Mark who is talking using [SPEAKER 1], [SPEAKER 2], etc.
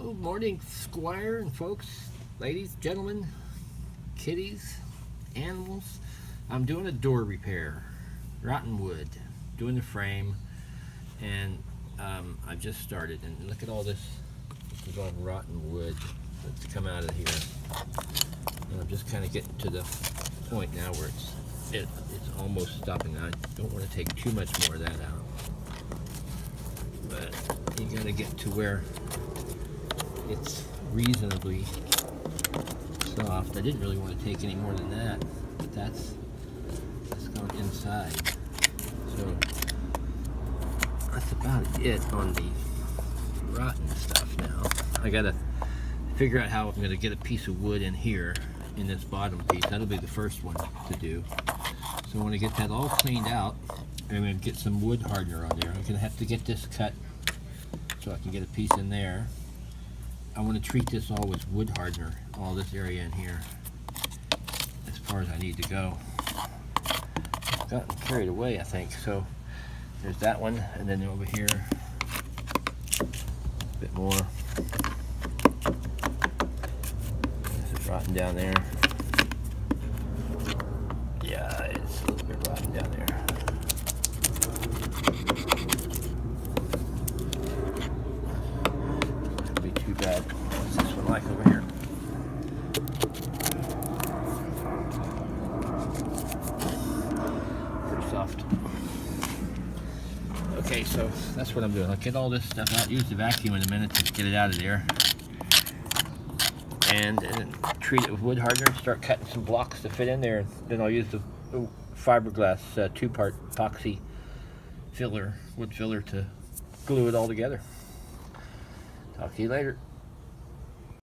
[SPEAKER 1] Well, morning, Squire and folks, ladies, gentlemen, kitties, animals. I'm doing a door repair, rotten wood, doing the frame, and I just started. And look at all this. This is all rotten wood that's come out of here. And I'm just kind of getting to the point now where it's almost stopping. I don't want to take too much more of that out, but you got to get to where it's reasonably soft. I didn't really want to take any more than that, but that's going inside. So that's about it on the rotten stuff now. I gotta figure out how I'm gonna get a piece of wood in here in this bottom piece. That'll be the first one to do. So I want to get that all cleaned out. I'm gonna get some wood hardener on there. I'm gonna have to get this cut so I can get a piece in there. I want to treat this all with wood hardener, all this area in here, as far as I need to go. I've gotten carried away, I think. So there's that one, and then over here, a bit more. This is rotten down there. Yeah, it's a little bit rotten down there. Too bad. What's this one like over here? Pretty soft. Okay, so that's what I'm doing. I'll get all this stuff out, use the vacuum in a minute to get it out of there, and treat it with wood hardener, start cutting some blocks to fit in there, and then I'll use the fiberglass two-part epoxy filler, wood filler, to glue it all together. Talk to you later.